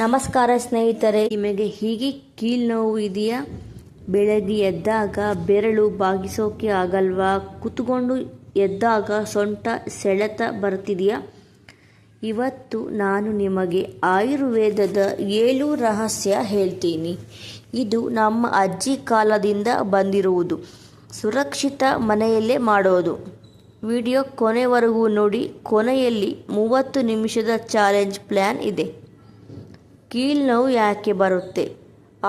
ನಮಸ್ಕಾರ ಸ್ನೇಹಿತರೆ, ನಿಮಗೆ ಹೀಗೆ ಕೀಲ್ನೋವು ಇದೆಯಾ? ಬೆಳಗ್ಗೆ ಎದ್ದಾಗ ಬೆರಳು ಬಾಗಿಸೋಕೆ ಆಗಲ್ವಾ? ಕೂತ್ಕೊಂಡು ಎದ್ದಾಗ ಸೊಂಟ ಸೆಳೆತ ಬರ್ತಿದೆಯಾ? ಇವತ್ತು ನಾನು ನಿಮಗೆ ಆಯುರ್ವೇದದ 7 ರಹಸ್ಯ ಹೇಳ್ತೀನಿ. ಇದು ನಮ್ಮ ಅಜ್ಜಿ ಕಾಲದಿಂದ ಬಂದಿರುವುದು. ಸುರಕ್ಷಿತ ಮನೆಯಲ್ಲೇ ಮಾಡೋದು. ವಿಡಿಯೋ ಕೊನೆವರೆಗೂ ನೋಡಿ. ಕೊನೆಯಲ್ಲಿ 30 ನಿಮಿಷದ ಚಾಲೆಂಜ್ ಪ್ಲ್ಯಾನ್ ಇದೆ. ಕೀಲ್ನೋವು ಯಾಕೆ ಬರುತ್ತೆ?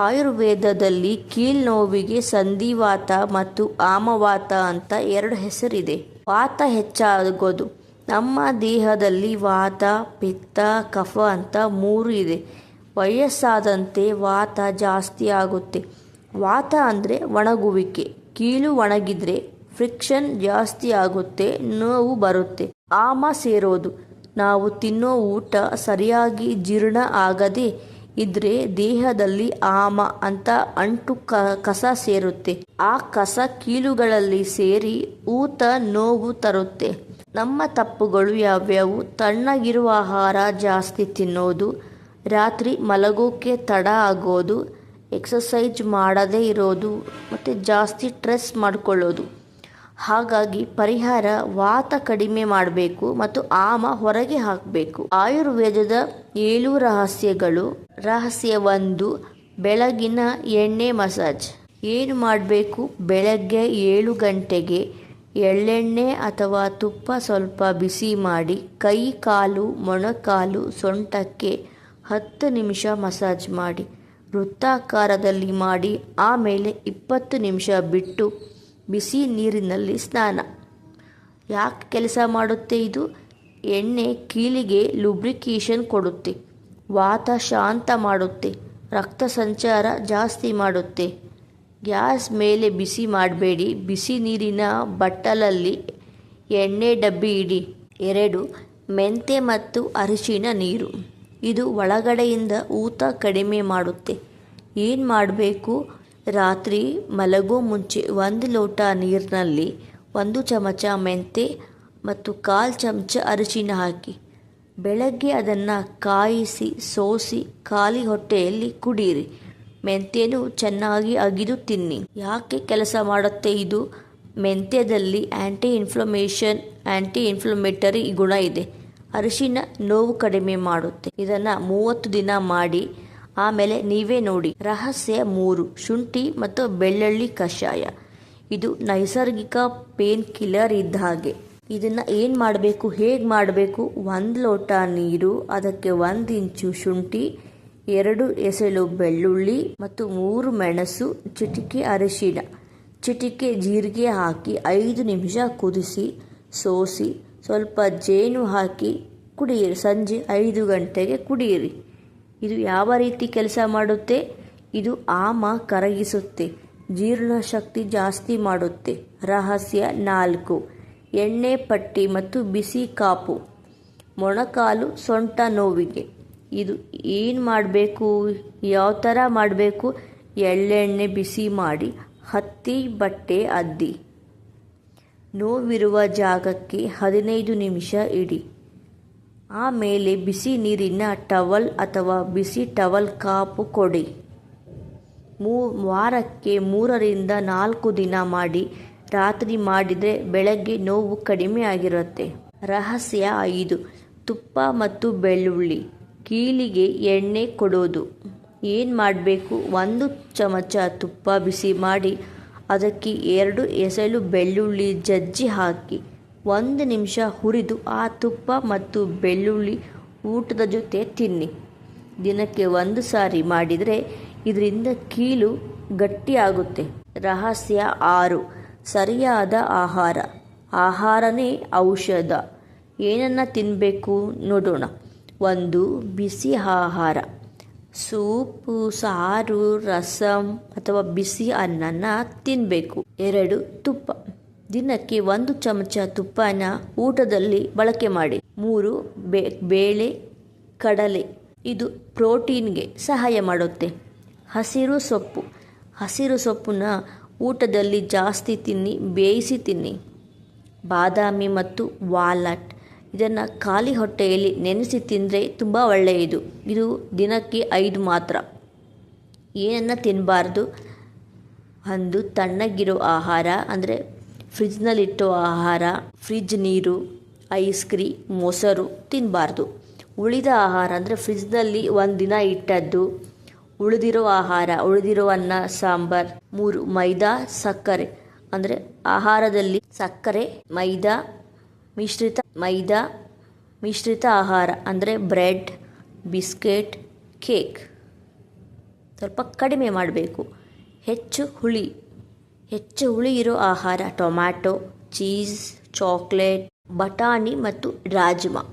ಆಯುರ್ವೇದದಲ್ಲಿ ಕೀಲ್ನೋವಿಗೆ ಸಂಧಿವಾತ ಮತ್ತು ಆಮವಾತ ಅಂತ 2 ಹೆಸರಿದೆ. ವಾತ ಹೆಚ್ಚಾಗೋದು. ನಮ್ಮ ದೇಹದಲ್ಲಿ ವಾತ, ಪಿತ್ತ, ಕಫ ಅಂತ 3 ಇದೆ. ವಯಸ್ಸಾದಂತೆ ವಾತ ಜಾಸ್ತಿ ಆಗುತ್ತೆ. ವಾತ ಅಂದರೆ ಒಣಗುವಿಕೆ. ಕೀಲು ಒಣಗಿದ್ರೆ ಫ್ರಿಕ್ಷನ್ ಜಾಸ್ತಿ ಆಗುತ್ತೆ, ನೋವು ಬರುತ್ತೆ. ಆಮ ಸೇರೋದು. ನಾವು ತಿನ್ನೋ ಊಟ ಸರಿಯಾಗಿ ಜೀರ್ಣ ಆಗದೆ ಇದ್ರೆ ದೇಹದಲ್ಲಿ ಆಮ ಅಂತ ಅಂಟು ಕಸ ಸೇರುತ್ತೆ. ಆ ಕಸ ಕೀಲುಗಳಲ್ಲಿ ಸೇರಿ ಊತ ನೋವು ತರುತ್ತೆ. ನಮ್ಮ ತಪ್ಪುಗಳು ಯಾವ್ಯಾವು? ತಣ್ಣಗಿರುವ ಆಹಾರ ಜಾಸ್ತಿ ತಿನ್ನೋದು, ರಾತ್ರಿ ಮಲಗೋಕೆ ತಡ ಆಗೋದು, ಎಕ್ಸಸೈಜ್ ಮಾಡದೇ ಇರೋದು ಮತ್ತು ಜಾಸ್ತಿ ಸ್ಟ್ರೆಸ್ ಮಾಡ್ಕೊಳ್ಳೋದು. ಹಾಗಾಗಿ ಪರಿಹಾರ ವಾತ ಕಡಿಮೆ ಮಾಡಬೇಕು ಮತ್ತು ಆಮ ಹೊರಗೆ ಹಾಕಬೇಕು. ಆಯುರ್ವೇದದ 7 ರಹಸ್ಯಗಳು. ರಹಸ್ಯ 1, ಬೆಳಗಿನ ಎಣ್ಣೆ ಮಸಾಜ್. ಏನು ಮಾಡಬೇಕು? ಬೆಳಗ್ಗೆ 7 ಗಂಟೆಗೆ ಎಳ್ಳೆಣ್ಣೆ ಅಥವಾ ತುಪ್ಪ ಸ್ವಲ್ಪ ಬಿಸಿ ಮಾಡಿ ಕೈ, ಕಾಲು, ಮೊಣಕಾಲು, ಸೊಂಟಕ್ಕೆ 10 ನಿಮಿಷ ಮಸಾಜ್ ಮಾಡಿ. ವೃತ್ತಾಕಾರದಲ್ಲಿ ಮಾಡಿ. ಆಮೇಲೆ 20 ನಿಮಿಷ ಬಿಟ್ಟು ಬಿಸಿ ನೀರಿನಲ್ಲಿ ಸ್ನಾನ. ಯಾಕೆ ಕೆಲಸ ಮಾಡುತ್ತೆ ಇದು? ಎಣ್ಣೆ ಕೀಲಿಗೆ ಲುಬ್ರಿಕೇಷನ್ ಕೊಡುತ್ತೆ, ವಾತ ಶಾಂತ ಮಾಡುತ್ತೆ, ರಕ್ತ ಸಂಚಾರ ಜಾಸ್ತಿ ಮಾಡುತ್ತೆ. ಗ್ಯಾಸ್ ಮೇಲೆ ಬಿಸಿ ಮಾಡಬೇಡಿ. ಬಿಸಿ ನೀರಿನ ಬಟ್ಟಲಲ್ಲಿ ಎಣ್ಣೆ ಡಬ್ಬಿ ಇಡಿ. 2, ಮೆಂತೆ ಮತ್ತು ಅರಿಶಿನ ನೀರು. ಇದು ಒಳಗಡೆಯಿಂದ ಊತ ಕಡಿಮೆ ಮಾಡುತ್ತೆ. ಏನು ಮಾಡಬೇಕು? ರಾತ್ರಿ ಮಲಗೋ ಮುಂಚೆ 1 ಲೋಟ ನೀರಿನಲ್ಲಿ 1 ಚಮಚ ಮೆಂತೆ ಮತ್ತು 1/4 ಚಮಚ ಅರಿಶಿನ ಹಾಕಿ ಬೆಳಗ್ಗೆ ಅದನ್ನು ಕಾಯಿಸಿ ಸೋಸಿ ಖಾಲಿ ಹೊಟ್ಟೆಯಲ್ಲಿ ಕುಡೀರಿ. ಮೆಂತ್ಯನೂ ಚೆನ್ನಾಗಿ ಅಗಿದು ತಿನ್ನಿ. ಯಾಕೆ ಕೆಲಸ ಮಾಡುತ್ತೆ ಇದು? ಮೆಂತ್ಯದಲ್ಲಿ ಆ್ಯಂಟಿ ಇನ್ಫ್ಲಮೇಟರಿ ಗುಣ ಇದೆ. ಅರಿಶಿನ ನೋವು ಕಡಿಮೆ ಮಾಡುತ್ತೆ. ಇದನ್ನು 30 ದಿನ ಮಾಡಿ. ಆಮೇಲೆ ನೀವೇ ನೋಡಿ. ರಹಸ್ಯ 3, ಶುಂಠಿ ಮತ್ತು ಬೆಳ್ಳುಳ್ಳಿ ಕಷಾಯ. ಇದು ನೈಸರ್ಗಿಕ ಪೇನ್ ಕಿಲ್ಲರ್ ಇದ್ದ ಹಾಗೆ. ಇದನ್ನು ಏನು ಮಾಡಬೇಕು, ಹೇಗೆ ಮಾಡಬೇಕು? 1 ಲೋಟ ನೀರು, ಅದಕ್ಕೆ 1 ಇಂಚು ಶುಂಠಿ, 2 ಎಸಳು ಬೆಳ್ಳುಳ್ಳಿ ಮತ್ತು 3 ಮೆಣಸು, ಚಿಟಿಕೆ ಅರಿಶಿನ, ಚಿಟಿಕೆ ಜೀರಿಗೆ ಹಾಕಿ 5 ನಿಮಿಷ ಕುದಿಸಿ ಸೋಸಿ ಸ್ವಲ್ಪ ಜೇನು ಹಾಕಿ ಕುಡಿಯಿರಿ. ಸಂಜೆ 5 ಗಂಟೆಗೆ ಕುಡಿಯಿರಿ. ಇದು ಯಾವ ರೀತಿ ಕೆಲಸ ಮಾಡುತ್ತೆ? ಇದು ಆಮ ಕರಗಿಸುತ್ತೆ, ಜೀರ್ಣಶಕ್ತಿ ಜಾಸ್ತಿ ಮಾಡುತ್ತೆ. ರಹಸ್ಯ 4, ಎಣ್ಣೆ ಪಟ್ಟಿ ಮತ್ತು ಬಿಸಿ ಕಾಪು. ಮೊಣಕಾಲು, ಸೊಂಟ ನೋವಿಗೆ. ಇದು ಏನು ಮಾಡಬೇಕು? ಯಾವ ಥರ ಮಾಡಬೇಕು? ಎಳ್ಳೆಣ್ಣೆ ಬಿಸಿ ಮಾಡಿ ಹತ್ತಿ ಬಟ್ಟೆ ಅದ್ದಿ ನೋವಿರುವ ಜಾಗಕ್ಕೆ 15 ನಿಮಿಷ ಇಡಿ. ಆಮೇಲೆ ಬಿಸಿ ನೀರಿನ ಟವಲ್ ಅಥವಾ ಬಿಸಿ ಟವಲ್ ಕಾಪು ಕೊಡಿ. ವಾರಕ್ಕೆ 3 ರಿಂದ 4 ದಿನ ಮಾಡಿ. ರಾತ್ರಿ ಮಾಡಿದರೆ ಬೆಳಗ್ಗೆ ನೋವು ಕಡಿಮೆ ಆಗಿರುತ್ತೆ. ರಹಸ್ಯ 5, ತುಪ್ಪ ಮತ್ತು ಬೆಳ್ಳುಳ್ಳಿ. ಕೀಲಿಗೆ ಎಣ್ಣೆ ಕೊಡೋದು. ಏನು ಮಾಡಬೇಕು? 1 ಚಮಚ ತುಪ್ಪ ಬಿಸಿ ಮಾಡಿ ಅದಕ್ಕೆ 2 ಎಸಳು ಬೆಳ್ಳುಳ್ಳಿ ಜಜ್ಜಿ ಹಾಕಿ 1 ನಿಮಿಷ ಹುರಿದು ಆ ತುಪ್ಪ ಮತ್ತು ಬೆಳ್ಳುಳ್ಳಿ ಊಟದ ಜೊತೆ ತಿನ್ನಿ. ದಿನಕ್ಕೆ 1 ಸಾರಿ ಮಾಡಿದರೆ ಇದರಿಂದ ಕೀಲು ಗಟ್ಟಿಯಾಗುತ್ತೆ. ರಹಸ್ಯ 6, ಸರಿಯಾದ ಆಹಾರ. ಆಹಾರನೇ ಔಷಧ. ಏನನ್ನು ತಿನ್ನಬೇಕು ನೋಡೋಣ. 1, ಬಿಸಿ ಆಹಾರ. ಸೂಪು, ಸಾರು, ರಸಂ ಅಥವಾ ಬಿಸಿ ಅನ್ನನ ತಿನ್ನಬೇಕು. 2, ತುಪ್ಪ. ದಿನಕ್ಕೆ 1 ಚಮಚ ತುಪ್ಪನ ಊಟದಲ್ಲಿ ಬಳಕೆ ಮಾಡಿ. 3, ಬೇಳೆ, ಕಡಲೆ. ಇದು ಪ್ರೋಟೀನ್ಗೆ ಸಹಾಯ ಮಾಡುತ್ತೆ. ಹಸಿರು ಸೊಪ್ಪು. ಹಸಿರು ಸೊಪ್ಪನ್ನ ಊಟದಲ್ಲಿ ಜಾಸ್ತಿ ತಿನ್ನಿ, ಬೇಯಿಸಿ ತಿನ್ನಿ. ಬಾದಾಮಿ ಮತ್ತು ವಾಲ್ನಟ್. ಇದನ್ನು ಖಾಲಿ ಹೊಟ್ಟೆಯಲ್ಲಿ ನೆನೆಸಿ ತಿಂದರೆ ತುಂಬ ಒಳ್ಳೆಯದು. ಇದು ದಿನಕ್ಕೆ 5 ಮಾತ್ರ. ಏನನ್ನು ತಿನ್ನಬಾರ್ದು? ಒಂದು ತಣ್ಣಗಿರೋ ಆಹಾರ ಅಂದರೆ ಫ್ರಿಜ್ನಲ್ಲಿಟ್ಟೋ ಆಹಾರ, ಫ್ರಿಜ್ ನೀರು, ಐಸ್ ಕ್ರೀಮ್, ಮೊಸರು ತಿನ್ನಬಾರ್ದು. ಉಳಿದ ಆಹಾರ ಅಂದರೆ ಫ್ರಿಜ್ನಲ್ಲಿ 1 ದಿನ ಇಟ್ಟದ್ದು, ಉಳಿದಿರೋ ಆಹಾರ, ಉಳಿದಿರೋ ಅನ್ನ ಸಾಂಬಾರ್. 3 ಮೈದಾ ಸಕ್ಕರೆ ಅಂದರೆ ಆಹಾರದಲ್ಲಿ ಸಕ್ಕರೆ, ಮೈದಾ ಮಿಶ್ರಿತ ಆಹಾರ ಅಂದರೆ ಬ್ರೆಡ್, ಬಿಸ್ಕೆಟ್, ಕೇಕ್ ಸ್ವಲ್ಪ ಕಡಿಮೆ ಮಾಡಬೇಕು. ಹೆಚ್ಚು ಹುಳಿ ಇರೋ ಆಹಾರ ಟೊಮ್ಯಾಟೊ, ಚೀಸ್, ಚಾಕ್ಲೇಟ್, ಬಟಾಣಿ ಮತ್ತು ರಾಜ್ಮಾ.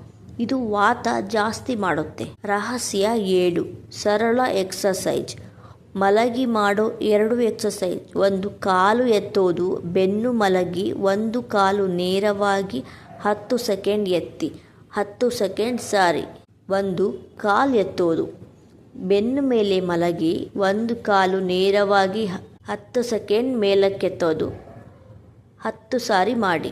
ಇದು ವಾತ ಜಾಸ್ತಿ ಮಾಡುತ್ತೆ. ರಹಸ್ಯ 7 ಸರಳ ಎಕ್ಸಸೈಜ್. ಮಲಗಿ ಮಾಡೋ 2 ಎಕ್ಸಸೈಜ್. 1 ಕಾಲು ಎತ್ತೋದು, ಬೆನ್ನು ಮಲಗಿ 1 ಕಾಲು ನೇರವಾಗಿ 10 ಸೆಕೆಂಡ್ ಎತ್ತಿ, 10 ಸೆಕೆಂಡ್ ಸಾರಿ. 1 ಕಾಲು ಎತ್ತೋದು, ಬೆನ್ನು ಮೇಲೆ ಮಲಗಿ 1 ಕಾಲು ನೇರವಾಗಿ 10 ಸೆಕೆಂಡ್ ಮೇಲಕ್ಕೆತ್ತೋದು 10 ಸಾರಿ ಮಾಡಿ.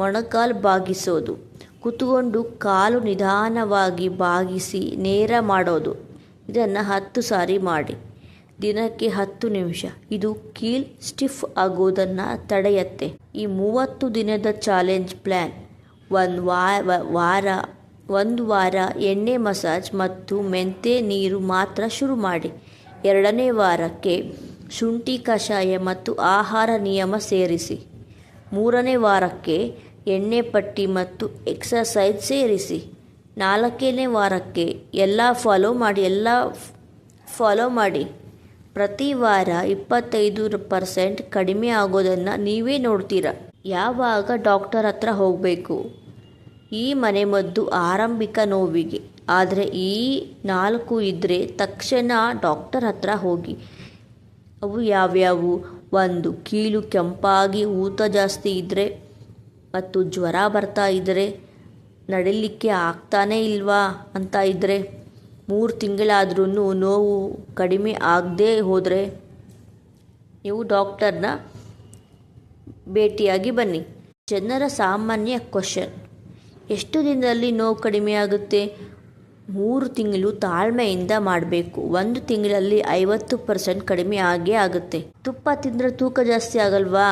ಮೊಣಕಾಲು ಬಾಗಿಸೋದು, ಕೂತ್ಕೊಂಡು ಕಾಲು ನಿಧಾನವಾಗಿ ಬಾಗಿಸಿ ನೇರ ಮಾಡೋದು. ಇದನ್ನು 10 ಸಾರಿ ಮಾಡಿ. ದಿನಕ್ಕೆ 10 ನಿಮಿಷ. ಇದು ಕೀಲ್ ಸ್ಟಿಫ್ ಆಗೋದನ್ನು ತಡೆಯುತ್ತೆ. ಈ 30 ದಿನದ ಚಾಲೆಂಜ್ ಪ್ಲ್ಯಾನ್. 1 ವಾರ ಎಣ್ಣೆ ಮಸಾಜ್ ಮತ್ತು ಮೆಂತೆ ನೀರು ಮಾತ್ರ ಶುರು ಮಾಡಿ. 2ನೇ ವಾರಕ್ಕೆ ಶುಂಠಿ ಕಷಾಯ ಮತ್ತು ಆಹಾರ ನಿಯಮ ಸೇರಿಸಿ. 3ನೇ ವಾರಕ್ಕೆ ಎಣ್ಣೆ ಪಟ್ಟಿ ಮತ್ತು ಎಕ್ಸಸೈಜ್ ಸೇರಿಸಿ. 4ನೇ ವಾರಕ್ಕೆ ಎಲ್ಲ ಫಾಲೋ ಮಾಡಿ. ಪ್ರತಿ ವಾರ 25% ಕಡಿಮೆ ಆಗೋದನ್ನು ನೀವೇ ನೋಡ್ತೀರ. ಯಾವಾಗ ಡಾಕ್ಟರ್ ಹತ್ರ ಹೋಗಬೇಕು? ಈ ಮನೆಮದ್ದು ಆರಂಭಿಕ ನೋವಿಗೆ. ಆದರೆ ಈ 4 ಇದ್ದರೆ ತಕ್ಷಣ ಡಾಕ್ಟರ್ ಹತ್ರ ಹೋಗಿ. ಅವು ಯಾವ್ಯಾವು? 1 ಕೀಲು ಕೆಂಪಾಗಿ ಊತ ಜಾಸ್ತಿ ಇದ್ದರೆ ಮತ್ತು ಜ್ವರ ಬರ್ತಾ ಇದ್ದರೆ, ನಡಿಲಿಕ್ಕೆ ಆಗ್ತಾನೇ ಇಲ್ವಾ ಅಂತ ಇದ್ದರೆ, 3 ತಿಂಗಳಾದ್ರೂ ನೋವು ಕಡಿಮೆ ಆಗದೇ ಹೋದರೆ ನೀವು ಡಾಕ್ಟರ್ನ ಭೇಟಿಯಾಗಿ ಬನ್ನಿ. ಜನರ ಸಾಮಾನ್ಯ ಕ್ವಶನ್: ಎಷ್ಟು ದಿನದಲ್ಲಿ ನೋವು ಕಡಿಮೆ ಆಗುತ್ತೆ? 3 ತಿಂಗಳು ತಾಳ್ಮೆಯಿಂದ ಮಾಡಬೇಕು. 1 ತಿಂಗಳಲ್ಲಿ 50% ಕಡಿಮೆ ಆಗೇ ಆಗುತ್ತೆ. ತುಪ್ಪ ತಿಂದರೆ ತೂಕ ಜಾಸ್ತಿ ಆಗಲ್ವಾ?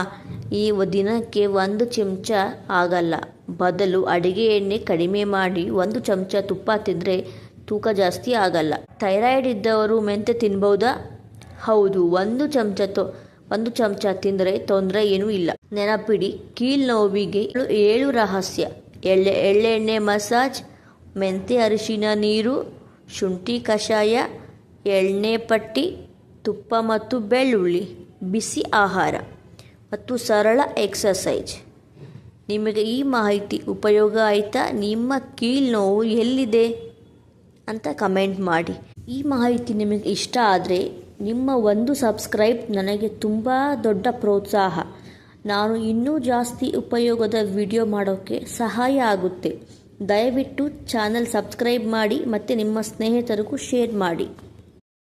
ಈ ದಿನಕ್ಕೆ 1 ಚಮಚ ಆಗಲ್ಲ. ಬದಲು ಅಡಿಗೆ ಎಣ್ಣೆ ಕಡಿಮೆ ಮಾಡಿ 1 ಚಮಚ ತುಪ್ಪ ತಿಂದರೆ ತೂಕ ಜಾಸ್ತಿ ಆಗಲ್ಲ. ಥೈರಾಯ್ಡ್ ಇದ್ದವರು ಮೆಂತೆ ತಿನ್ಬಹುದಾ? ಹೌದು, 1 ಚಮಚ ತಿಂದರೆ ತೊಂದರೆ ಏನೂ ಇಲ್ಲ. ನೆನಪಿಡಿ, ಕೀಲ್ ನೋವಿಗೆ 7 ರಹಸ್ಯ: ಎಳ್ಳೆಣ್ಣೆ ಮಸಾಜ್, ಮೆಂತೆ ಅರಿಶಿನ ನೀರು, ಶುಂಠಿ ಕಷಾಯ, ಎಣ್ಣೆ ಪಟ್ಟಿ, ತುಪ್ಪ ಮತ್ತು ಬೆಳ್ಳುಳ್ಳಿ, ಬಿಸಿ ಆಹಾರ ಮತ್ತು ಸರಳ ಎಕ್ಸಸೈಜ್. ನಿಮಗೆ ಈ ಮಾಹಿತಿ ಉಪಯೋಗ ಆಯಿತಾ? ನಿಮ್ಮ ಕೀಲ್ ನೋವು ಎಲ್ಲಿದೆ ಅಂತ ಕಮೆಂಟ್ ಮಾಡಿ. ಈ ಮಾಹಿತಿ ನಿಮಗೆ ಇಷ್ಟ ಆದರೆ ನಿಮ್ಮ ಒಂದು ಸಬ್ಸ್ಕ್ರೈಬ್ ನನಗೆ ತುಂಬ ದೊಡ್ಡ ಪ್ರೋತ್ಸಾಹ. ನಾನು ಇನ್ನೂ ಜಾಸ್ತಿ ಉಪಯೋಗದ ವಿಡಿಯೋ ಮಾಡೋಕ್ಕೆ ಸಹಾಯ ಆಗುತ್ತೆ. ದಯವಿಟ್ಟು ಚಾನಲ್ ಸಬ್ಸ್ಕ್ರೈಬ್ ಮಾಡಿ ಮತ್ತು ನಿಮ್ಮ ಸ್ನೇಹಿತರಿಗೂ ಶೇರ್ ಮಾಡಿ.